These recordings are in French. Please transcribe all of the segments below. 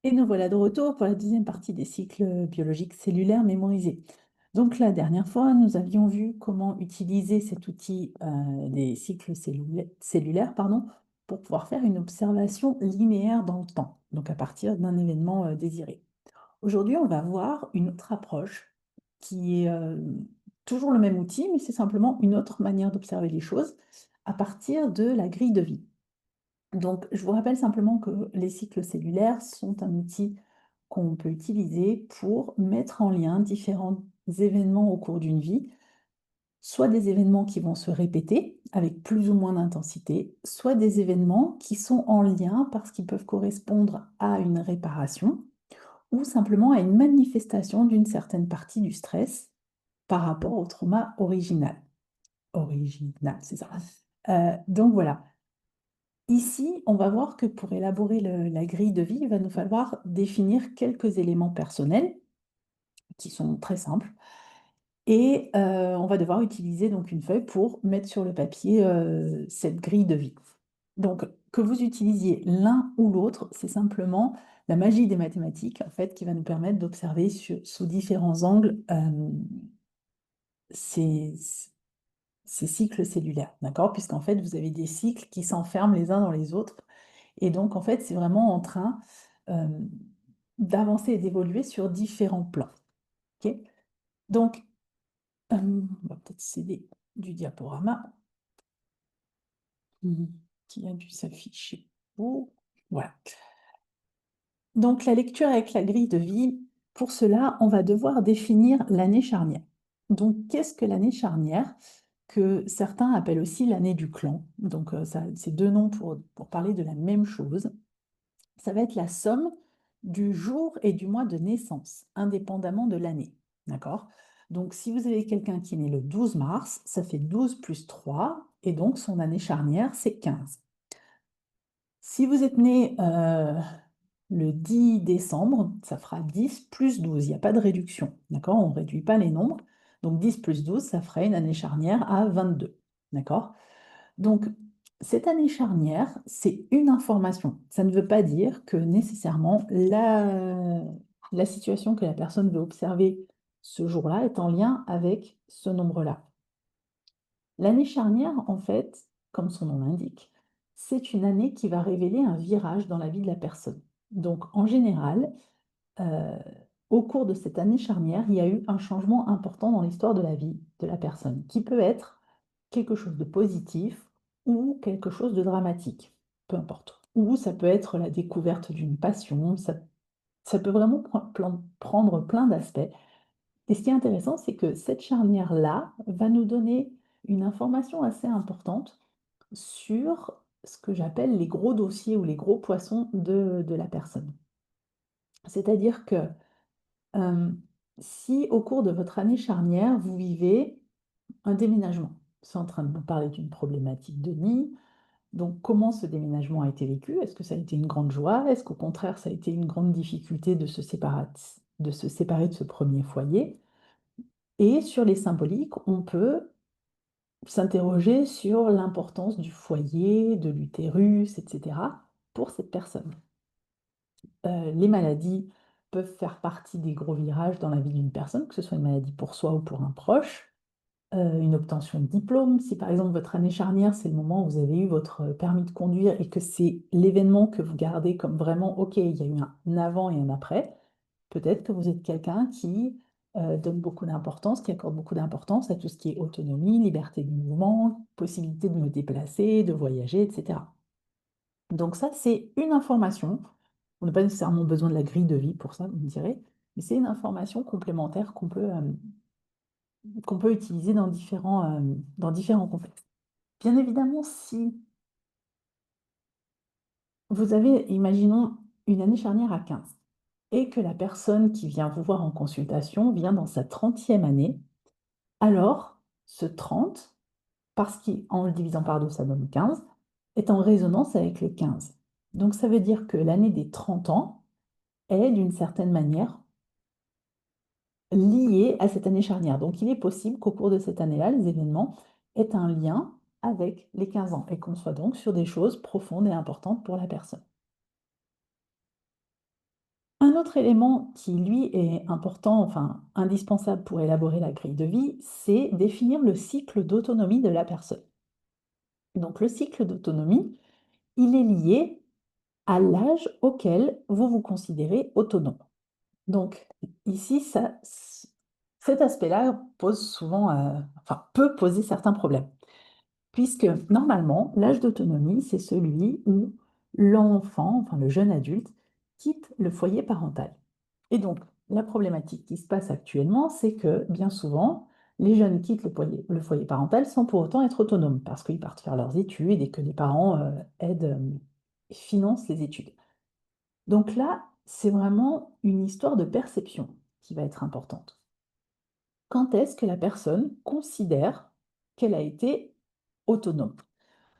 Et nous voilà de retour pour la deuxième partie des cycles biologiques cellulaires mémorisés. Donc la dernière fois, nous avions vu comment utiliser cet outil des cellulaires pardon, pour pouvoir faire une observation linéaire dans le temps, donc à partir d'un événement désiré. Aujourd'hui, on va voir une autre approche qui est toujours le même outil, mais c'est simplement une autre manière d'observer les choses à partir de la grille de vie. Donc, je vous rappelle simplement que les cycles cellulaires sont un outil qu'on peut utiliser pour mettre en lien différents événements au cours d'une vie, soit des événements qui vont se répéter avec plus ou moins d'intensité, soit des événements qui sont en lien parce qu'ils peuvent correspondre à une réparation ou simplement à une manifestation d'une certaine partie du stress par rapport au trauma original. Original, c'est ça. Donc voilà. Ici, on va voir que pour élaborer la grille de vie, il va nous falloir définir quelques éléments personnels qui sont très simples. Et on va devoir utiliser donc une feuille pour mettre sur le papier cette grille de vie. Donc, que vous utilisiez l'un ou l'autre, c'est simplement la magie des mathématiques, en fait, qui va nous permettre d'observer sous différents angles ces, ces cycles cellulaires, d'accord? Puisqu'en fait, vous avez des cycles qui s'enferment les uns dans les autres. Et donc, en fait, c'est vraiment en train euh, d'avancer et d'évoluer sur différents plans. Ok. Donc, on va peut-être céder du diaporama mhm, qui a dû s'afficher. Oh, voilà. Donc, la lecture avec la grille de vie, pour cela, on va devoir définir l'année charnière. Donc, qu'est-ce que l'année charnière? Que certains appellent aussi l'année du clan. Donc, c'est deux noms pour parler de la même chose. Ça va être la somme du jour et du mois de naissance, indépendamment de l'année. D'accord? Donc, si vous avez quelqu'un qui est né le 12 mars, ça fait 12 plus 3, et donc son année charnière, c'est 15. Si vous êtes né le 10 décembre, ça fera 10 plus 12. Il n'y a pas de réduction. D'accord? On ne réduit pas les nombres. Donc 10 plus 12, ça ferait une année charnière à 22. D'accord? Donc, cette année charnière, c'est une information. Ça ne veut pas dire que nécessairement la situation que la personne veut observer ce jour-là est en lien avec ce nombre-là. L'année charnière, en fait, comme son nom l'indique, c'est une année qui va révéler un virage dans la vie de la personne. Donc, en général, euh, au cours de cette année charnière, il y a eu un changement important dans l'histoire de la vie de la personne, qui peut être quelque chose de positif ou quelque chose de dramatique, peu importe. Ou ça peut être la découverte d'une passion, ça peut vraiment prendre plein d'aspects. Et ce qui est intéressant, c'est que cette charnière-là va nous donner une information assez importante sur ce que j'appelle les gros dossiers ou les gros poissons de la personne. C'est-à-dire que euh, si au cours de votre année charnière, vous vivez un déménagement, c'est en train de vous parler d'une problématique de nid, donc comment ce déménagement a été vécu? Est-ce que ça a été une grande joie? Est-ce qu'au contraire, ça a été une grande difficulté de se séparer de ce premier foyer? Et sur les symboliques, on peut s'interroger sur l'importance du foyer, de l'utérus, etc., pour cette personne. Les maladies peuvent faire partie des gros virages dans la vie d'une personne, que ce soit une maladie pour soi ou pour un proche. Une obtention de diplôme, si par exemple votre année charnière, c'est le moment où vous avez eu votre permis de conduire et que c'est l'événement que vous gardez comme vraiment, OK, il y a eu un avant et un après, peut-être que vous êtes quelqu'un qui donne beaucoup d'importance, qui accorde beaucoup d'importance à tout ce qui est autonomie, liberté de mouvement, possibilité de me déplacer, de voyager, etc. Donc ça, c'est une information. On n'a pas nécessairement besoin de la grille de vie pour ça, vous me direz, mais c'est une information complémentaire qu'on peut utiliser dans différents contextes. Bien évidemment, si vous avez, imaginons, une année charnière à 15 et que la personne qui vient vous voir en consultation vient dans sa 30e année, alors ce 30, parce qu'en le divisant par 2, ça donne 15, est en résonance avec le 15. Donc ça veut dire que l'année des 30 ans est d'une certaine manière liée à cette année charnière. Donc il est possible qu'au cours de cette année-là, les événements aient un lien avec les 15 ans et qu'on soit donc sur des choses profondes et importantes pour la personne. Un autre élément qui, lui, est important, enfin indispensable pour élaborer la grille de vie, c'est définir le cycle d'autonomie de la personne. Donc le cycle d'autonomie, il est lié à l'âge auquel vous vous considérez autonome. Donc ici, cet aspect-là pose souvent, enfin peut poser certains problèmes, puisque normalement, l'âge d'autonomie, c'est celui où l'enfant, enfin le jeune adulte, quitte le foyer parental. Et donc, la problématique qui se passe actuellement, c'est que bien souvent, les jeunes quittent le foyer parental sans pour autant être autonomes, parce qu'ils partent faire leurs études et que les parents aident, financent les études. Donc là, c'est vraiment une histoire de perception qui va être importante. Quand est-ce que la personne considère qu'elle a été autonome?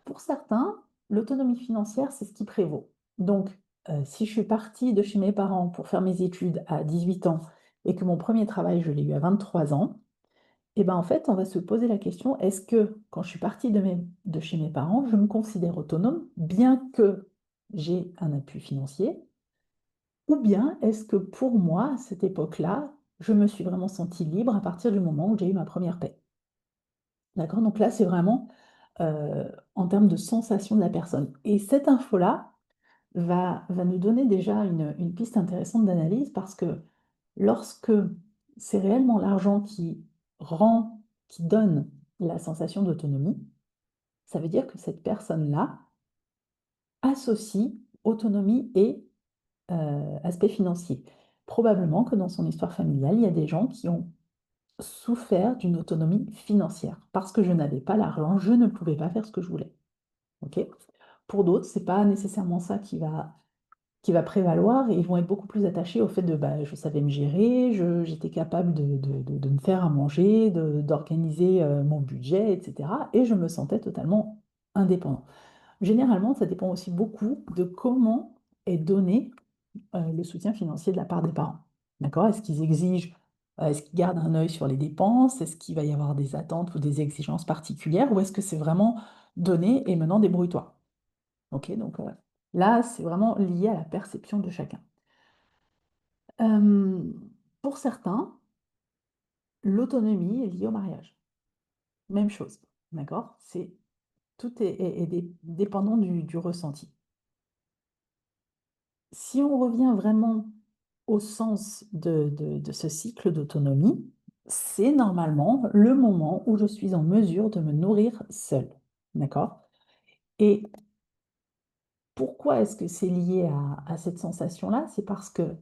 Pour certains, l'autonomie financière, c'est ce qui prévaut. Donc, si je suis partie de chez mes parents pour faire mes études à 18 ans et que mon premier travail, je l'ai eu à 23 ans, et ben en fait, on va se poser la question, est-ce que quand je suis partie de chez mes parents, je me considère autonome, bien que j'ai un appui financier, ou bien est-ce que pour moi, à cette époque-là, je me suis vraiment sentie libre à partir du moment où j'ai eu ma première paie? D'accord? Donc là, c'est vraiment en termes de sensation de la personne. Et cette info-là va nous donner déjà une piste intéressante d'analyse parce que lorsque c'est réellement l'argent qui rend, qui donne la sensation d'autonomie, ça veut dire que cette personne-là associe autonomie et aspect financier. Probablement que dans son histoire familiale, il y a des gens qui ont souffert d'une autonomie financière. Parce que je n'avais pas l'argent, je ne pouvais pas faire ce que je voulais. Ok. Pour d'autres, c'est pas nécessairement ça qui va prévaloir et ils vont être beaucoup plus attachés au fait de bah, je savais me gérer, j'étais capable de me faire à manger, d'organiser mon budget, etc. Et je me sentais totalement indépendant. Généralement, ça dépend aussi beaucoup de comment est donné le soutien financier de la part des parents. D'accord? Est-ce qu'ils exigent, est-ce qu'ils gardent un œil sur les dépenses? Est-ce qu'il va y avoir des attentes ou des exigences particulières? Ou est-ce que c'est vraiment donné et maintenant débrouille-toi? Ok, donc là, c'est vraiment lié à la perception de chacun. Euh, pour certains, l'autonomie est liée au mariage. Même chose, d'accord? Tout est dépendant du ressenti. Si on revient vraiment au sens de ce cycle d'autonomie, c'est normalement le moment où je suis en mesure de me nourrir seule, d'accord? Et pourquoi est-ce que c'est lié à cette sensation-là? C'est parce que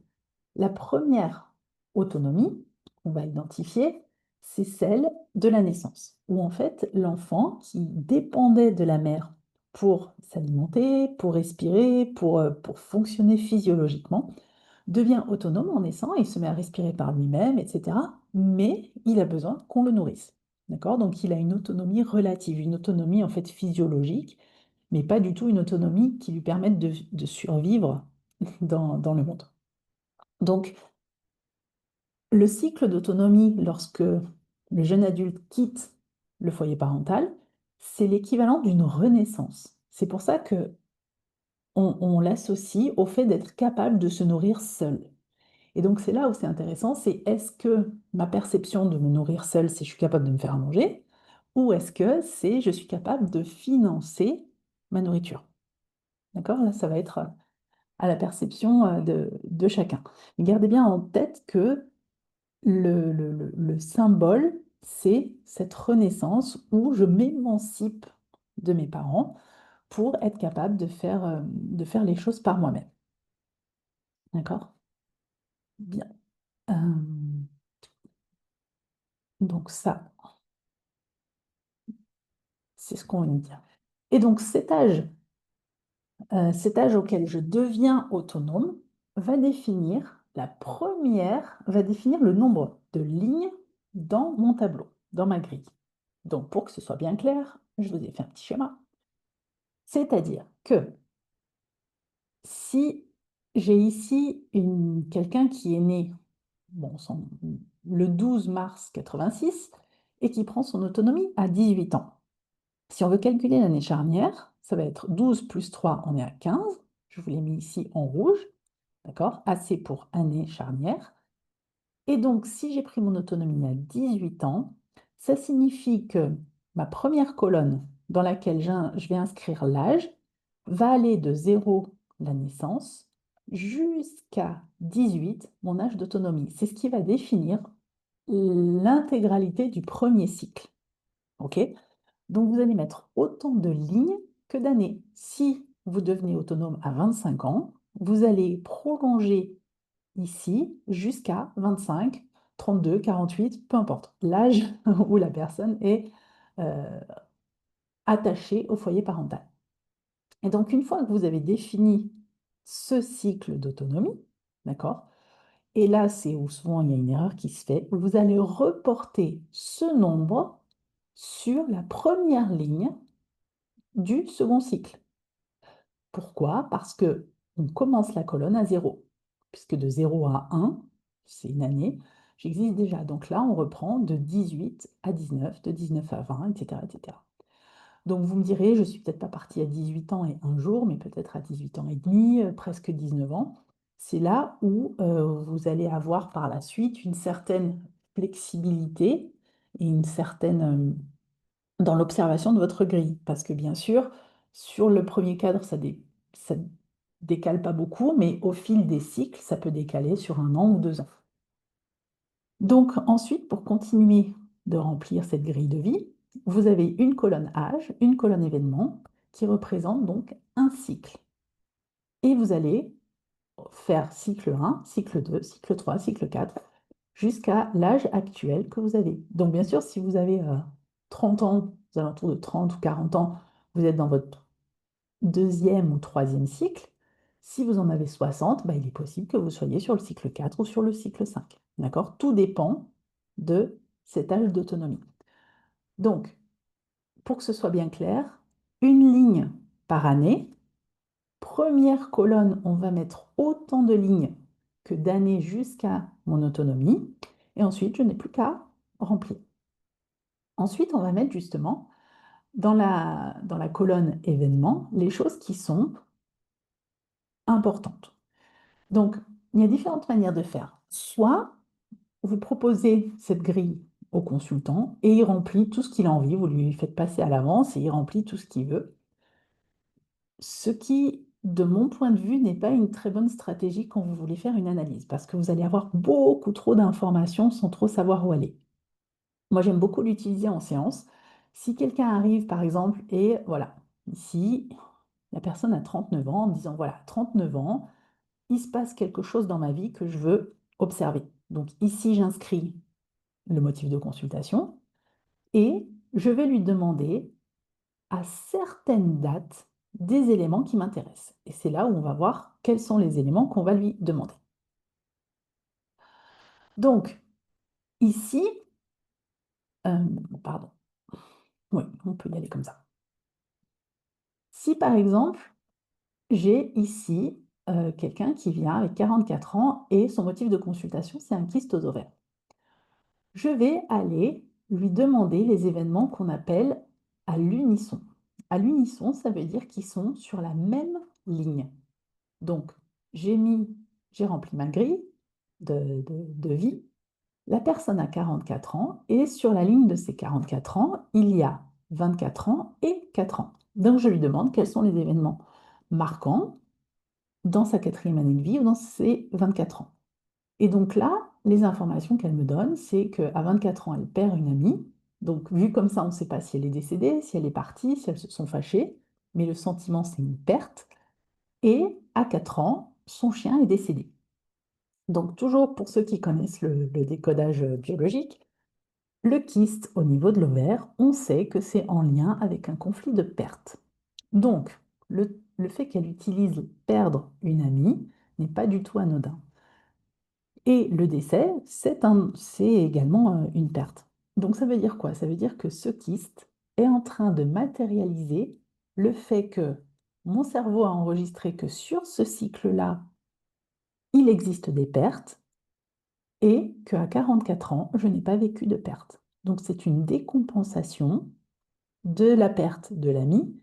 la première autonomie qu'on va identifier, c'est celle de la naissance, où en fait l'enfant qui dépendait de la mère pour s'alimenter, pour respirer, pour fonctionner physiologiquement, devient autonome en naissant, il se met à respirer par lui-même, etc. Mais il a besoin qu'on le nourrisse. D'accord? Donc il a une autonomie relative, une autonomie en fait physiologique, mais pas du tout une autonomie qui lui permette de survivre dans le monde. Donc, le cycle d'autonomie lorsque le jeune adulte quitte le foyer parental, c'est l'équivalent d'une renaissance. C'est pour ça que on l'associe au fait d'être capable de se nourrir seul. Et donc c'est là où c'est intéressant, c'est est-ce que ma perception de me nourrir seul, c'est je suis capable de me faire à manger, ou est-ce que c'est je suis capable de financer ma nourriture. D'accord? Là, ça va être à la perception de chacun. Mais gardez bien en tête que le symbole, c'est cette renaissance où je m'émancipe de mes parents pour être capable de faire les choses par moi-même. D'accord? Bien. Euh, donc ça, c'est ce qu'on vient de dire. Et donc cet âge auquel je deviens autonome va définir le nombre de lignes dans mon tableau, dans ma grille. Donc pour que ce soit bien clair, je vous ai fait un petit schéma. C'est-à-dire que si j'ai ici quelqu'un qui est né bon, le 12 mars 86 et qui prend son autonomie à 18 ans. Si on veut calculer l'année charnière, ça va être 12 plus 3, on est à 15. Je vous l'ai mis ici en rouge. d'accord? AC pour année charnière. Et donc, si j'ai pris mon autonomie à 18 ans, ça signifie que ma première colonne dans laquelle je vais inscrire l'âge va aller de 0, la naissance, jusqu'à 18, mon âge d'autonomie. C'est ce qui va définir l'intégralité du premier cycle. OK? Donc, vous allez mettre autant de lignes que d'années. Si vous devenez autonome à 25 ans, vous allez prolonger ici jusqu'à 25, 32, 48, peu importe l'âge où la personne est euh, attachée au foyer parental. Et donc, une fois que vous avez défini ce cycle d'autonomie, d'accord? Et là, c'est où souvent il y a une erreur qui se fait. Vous allez reporter ce nombre sur la première ligne du second cycle. Pourquoi? Parce que on commence la colonne à 0, puisque de 0 à 1, c'est une année, j'existe déjà. Donc là, on reprend de 18 à 19, de 19 à 20, etc., etc. Donc vous me direz, je ne suis peut-être pas partie à 18 ans et un jour, mais peut-être à 18 ans et demi, presque 19 ans. C'est là où vous allez avoir par la suite une certaine flexibilité et une certaine dans l'observation de votre grille. Parce que bien sûr, sur le premier cadre, ça décale pas beaucoup, mais au fil des cycles, ça peut décaler sur 1 an ou 2 ans. Donc ensuite, pour continuer de remplir cette grille de vie, vous avez une colonne âge, une colonne événement, qui représente donc un cycle. Et vous allez faire cycle 1, cycle 2, cycle 3, cycle 4, jusqu'à l'âge actuel que vous avez. Donc bien sûr, si vous avez 30 ans, aux alentours de 30 ou 40 ans, vous êtes dans votre deuxième ou troisième cycle. Si vous en avez 60, bah, il est possible que vous soyez sur le cycle 4 ou sur le cycle 5. D'accord? Tout dépend de cet âge d'autonomie. Donc, pour que ce soit bien clair, une ligne par année. Première colonne, on va mettre autant de lignes que d'années jusqu'à mon autonomie. Et ensuite, je n'ai plus qu'à remplir. Ensuite, on va mettre justement dans la colonne événements les choses qui sont importantes. Donc, il y a différentes manières de faire. Soit vous proposez cette grille au consultant et il remplit tout ce qu'il a envie, vous lui faites passer à l'avance et il remplit tout ce qu'il veut. Ce qui, de mon point de vue, n'est pas une très bonne stratégie quand vous voulez faire une analyse, parce que vous allez avoir beaucoup trop d'informations sans trop savoir où aller. Moi, j'aime beaucoup l'utiliser en séance. Si quelqu'un arrive, par exemple, et voilà, ici, la personne a 39 ans, en me disant, voilà, 39 ans, il se passe quelque chose dans ma vie que je veux observer. Donc ici, j'inscris le motif de consultation et je vais lui demander à certaines dates des éléments qui m'intéressent. Et c'est là où on va voir quels sont les éléments qu'on va lui demander. Donc, ici, euh, pardon, oui, on peut y aller comme ça. Si par exemple, j'ai ici quelqu'un qui vient avec 44 ans et son motif de consultation, c'est un kyste aux ovaires. Je vais aller lui demander les événements qu'on appelle à l'unisson. À l'unisson, ça veut dire qu'ils sont sur la même ligne. Donc, j'ai rempli ma grille de vie. La personne a 44 ans et sur la ligne de ces 44 ans, il y a 24 ans et 4 ans. Donc, je lui demande quels sont les événements marquants dans sa quatrième année de vie ou dans ses 24 ans. Et donc là, les informations qu'elle me donne, c'est qu'à 24 ans, elle perd une amie. Donc, vu comme ça, on ne sait pas si elle est décédée, si elle est partie, si elles se sont fâchées, mais le sentiment, c'est une perte. Et à 4 ans, son chien est décédé. Donc, toujours pour ceux qui connaissent le décodage biologique, le kyste au niveau de l'ovaire, on sait que c'est en lien avec un conflit de perte. Donc, le fait qu'elle utilise perdre une amie n'est pas du tout anodin. Et le décès, c'est également une perte. Donc ça veut dire quoi? Ça veut dire que ce kyste est en train de matérialiser le fait que mon cerveau a enregistré que sur ce cycle-là, il existe des pertes et qu'à 44 ans, je n'ai pas vécu de perte. Donc c'est une décompensation de la perte de l'ami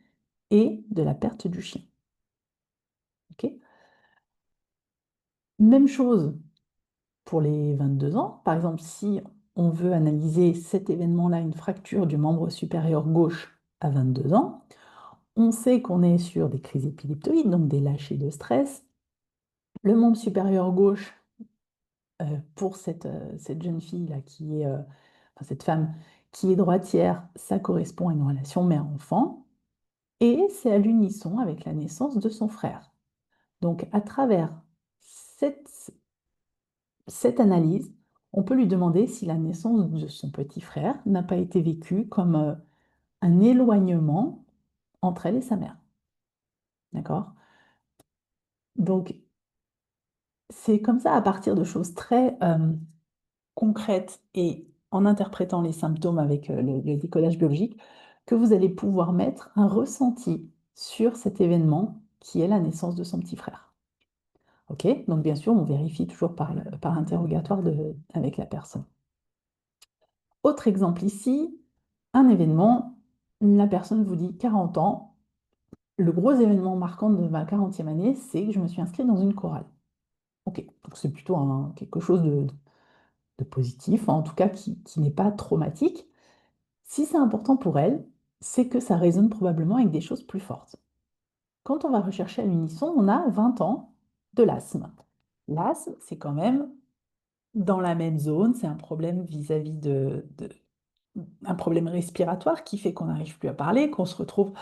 et de la perte du chien. Ok. Même chose pour les 22 ans. Par exemple, si on veut analyser cet événement-là, une fracture du membre supérieur gauche à 22 ans, on sait qu'on est sur des crises épileptoïdes, donc des lâchers de stress. Le membre supérieur gauche, pour cette jeune fille-là enfin, cette femme qui est droitière, ça correspond à une relation mère-enfant, et c'est à l'unisson avec la naissance de son frère. Donc, à travers cette, cette analyse, on peut lui demander si la naissance de son petit frère n'a pas été vécue comme un éloignement entre elle et sa mère. D'accord? Donc, c'est comme ça, à partir de choses très concrètes et en interprétant les symptômes avec le décodage biologique, que vous allez pouvoir mettre un ressenti sur cet événement qui est la naissance de son petit frère. OK? Donc, bien sûr, on vérifie toujours par interrogatoire avec la personne. Autre exemple ici, un événement, la personne vous dit 40 ans, le gros événement marquant de ma 40e année, c'est que je me suis inscrite dans une chorale. OK, donc c'est plutôt quelque chose de positif, en tout cas qui n'est pas traumatique. Si c'est important pour elle, c'est que ça résonne probablement avec des choses plus fortes. Quand on va rechercher à l'unisson, on a 20 ans de l'asthme. L'asthme, c'est quand même dans la même zone, c'est un problème vis-à-vis un problème respiratoire qui fait qu'on n'arrive plus à parler, qu'on se retrouve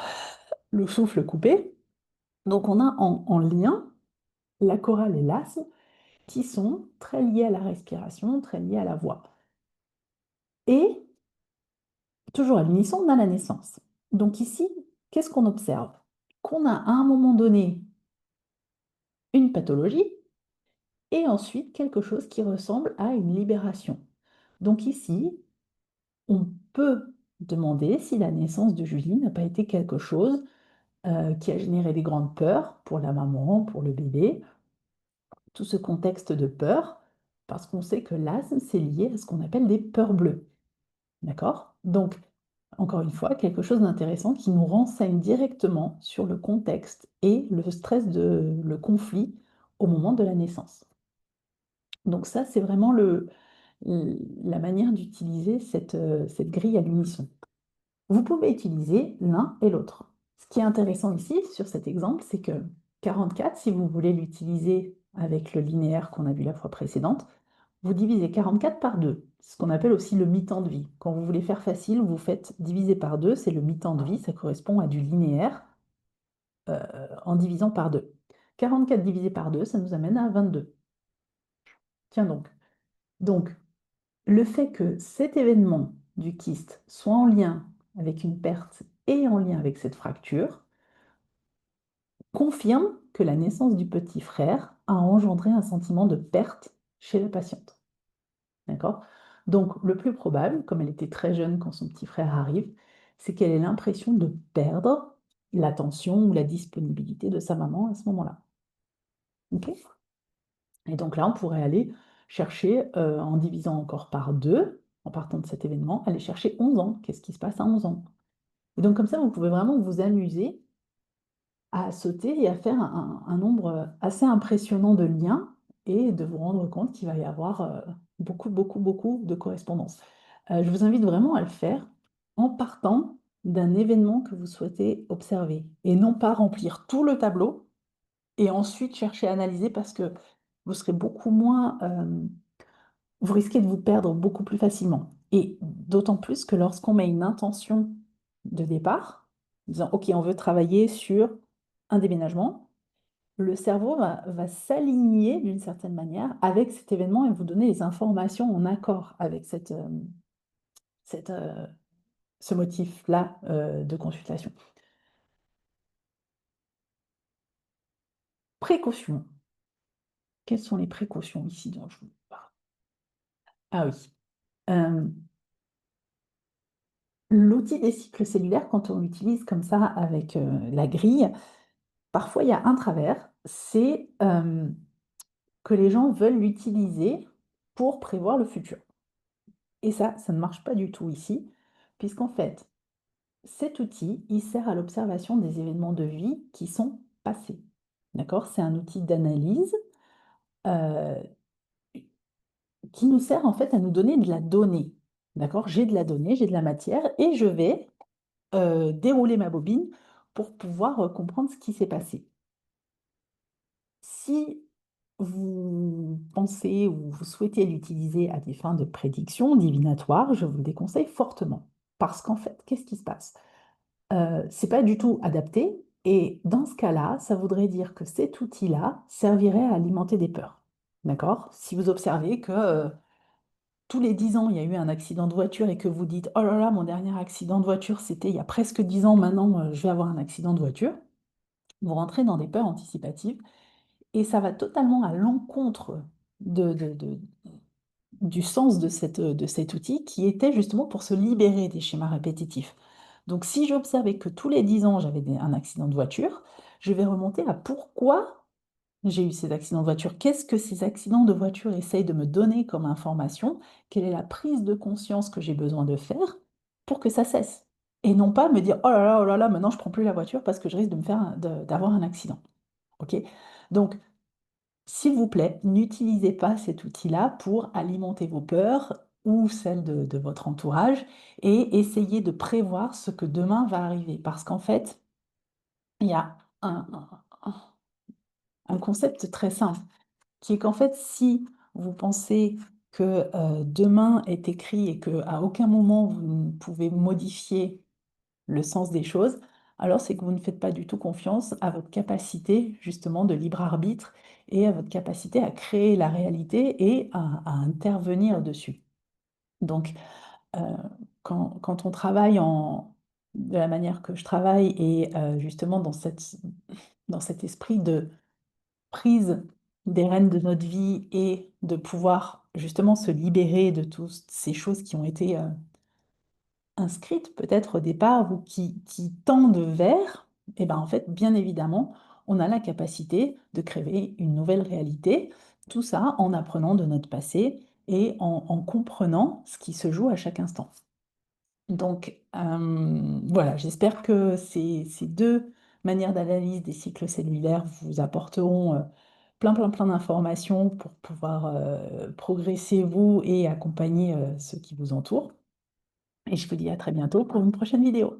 le souffle coupé. Donc on a en lien la chorale et l'asthme qui sont très liés à la respiration, très liés à la voix. Et toujours à l'unisson, on a la naissance. Donc ici, qu'est-ce qu'on observe? Qu'on a à un moment donné une pathologie et ensuite quelque chose qui ressemble à une libération. Donc ici, on peut demander si la naissance de Julie n'a pas été quelque chose qui a généré des grandes peurs pour la maman, pour le bébé, tout ce contexte de peur, parce qu'on sait que l'asthme, c'est lié à ce qu'on appelle des peurs bleues. D'accord? Donc, encore une fois, quelque chose d'intéressant qui nous renseigne directement sur le contexte et le stress le conflit au moment de la naissance. Donc ça, c'est vraiment la manière d'utiliser cette grille à l'unisson. Vous pouvez utiliser l'un et l'autre. Ce qui est intéressant ici, sur cet exemple, c'est que 44, si vous voulez l'utiliser avec le linéaire qu'on a vu la fois précédente, vous divisez 44 par 2, ce qu'on appelle aussi le mi-temps de vie. Quand vous voulez faire facile, vous faites diviser par 2, c'est le mi-temps de vie, ça correspond à du linéaire en divisant par 2. 44 divisé par 2, ça nous amène à 22. Tiens donc. Donc, le fait que cet événement du kyste soit en lien avec une perte et en lien avec cette fracture confirme que la naissance du petit frère a engendré un sentiment de perte chez la patiente. D'accord? Donc, le plus probable, comme elle était très jeune quand son petit frère arrive, c'est qu'elle ait l'impression de perdre l'attention ou la disponibilité de sa maman à ce moment-là. OK? Et donc là, on pourrait aller chercher, en divisant encore par 2, en partant de cet événement, aller chercher 11 ans. Qu'est-ce qui se passe à 11 ans? Et donc comme ça, vous pouvez vraiment vous amuser à sauter et à faire un nombre assez impressionnant de liens et de vous rendre compte qu'il va y avoir beaucoup, beaucoup, beaucoup de correspondances. Je vous invite vraiment à le faire en partant d'un événement que vous souhaitez observer et non pas remplir tout le tableau et ensuite chercher à analyser parce que vous serez beaucoup moins, vous risquez de vous perdre beaucoup plus facilement. Et d'autant plus que lorsqu'on met une intention de départ, en disant OK, on veut travailler sur un déménagement, le cerveau va s'aligner d'une certaine manière avec cet événement et vous donner les informations en accord avec cette, ce motif-là de consultation. Précautions. Quelles sont les précautions ici dont je vous parle? Ah oui. Euh, L'outil des cycles cellulaires, quand on l'utilise comme ça avec la grille, parfois il y a un travers, c'est que les gens veulent l'utiliser pour prévoir le futur. Et ça ne marche pas du tout ici, puisqu'en fait, cet outil, il sert à l'observation des événements de vie qui sont passés. D'accord? C'est un outil d'analyse euh, qui nous sert en fait à nous donner de la donnée. D'accord? J'ai de la donnée, j'ai de la matière et je vais dérouler ma bobine pour pouvoir comprendre ce qui s'est passé. Si vous pensez ou vous souhaitez l'utiliser à des fins de prédiction divinatoire, je vous le déconseille fortement. Parce qu'en fait, qu'est-ce qui se passe? C'est pas du tout adapté. Et dans ce cas-là, ça voudrait dire que cet outil-là servirait à alimenter des peurs. D'accord? Si vous observez que tous les 10 ans, il y a eu un accident de voiture et que vous dites, oh là là, mon dernier accident de voiture, c'était il y a presque 10 ans, maintenant, je vais avoir un accident de voiture, vous rentrez dans des peurs anticipatives et ça va totalement à l'encontre de, de- de- du sens de cet outil qui était justement pour se libérer des schémas répétitifs. Donc, si j'observais que tous les 10 ans, j'avais un accident de voiture, je vais remonter à pourquoi j'ai eu ces accidents de voiture. Qu'est-ce que ces accidents de voiture essayent de me donner comme information? Quelle est la prise de conscience que j'ai besoin de faire pour que ça cesse? Et non pas me dire, oh là là, maintenant je prends plus la voiture parce que je risque de me faire d'avoir un accident. OK? Donc, s'il vous plaît, n'utilisez pas cet outil-là pour alimenter vos peurs ou celles de votre entourage et essayez de prévoir ce que demain va arriver. Parce qu'en fait, il y a un concept très simple qui est qu'en fait, si vous pensez que demain est écrit et qu'à aucun moment vous ne pouvez modifier le sens des choses, alors c'est que vous ne faites pas du tout confiance à votre capacité justement de libre arbitre et à votre capacité à créer la réalité et à intervenir dessus. Donc, euh, quand on travaille de la manière que je travaille et justement dans cet esprit de prise des rênes de notre vie et de pouvoir justement se libérer de toutes ces choses qui ont été inscrites peut-être au départ ou qui tendent vers, et ben en fait, bien évidemment, on a la capacité de créer une nouvelle réalité, tout ça en apprenant de notre passé et en comprenant ce qui se joue à chaque instant. Donc voilà, j'espère que ces deux manières d'analyse des cycles cellulaires vous apporteront plein d'informations pour pouvoir progresser vous et accompagner ceux qui vous entourent. Et je vous dis à très bientôt pour une prochaine vidéo.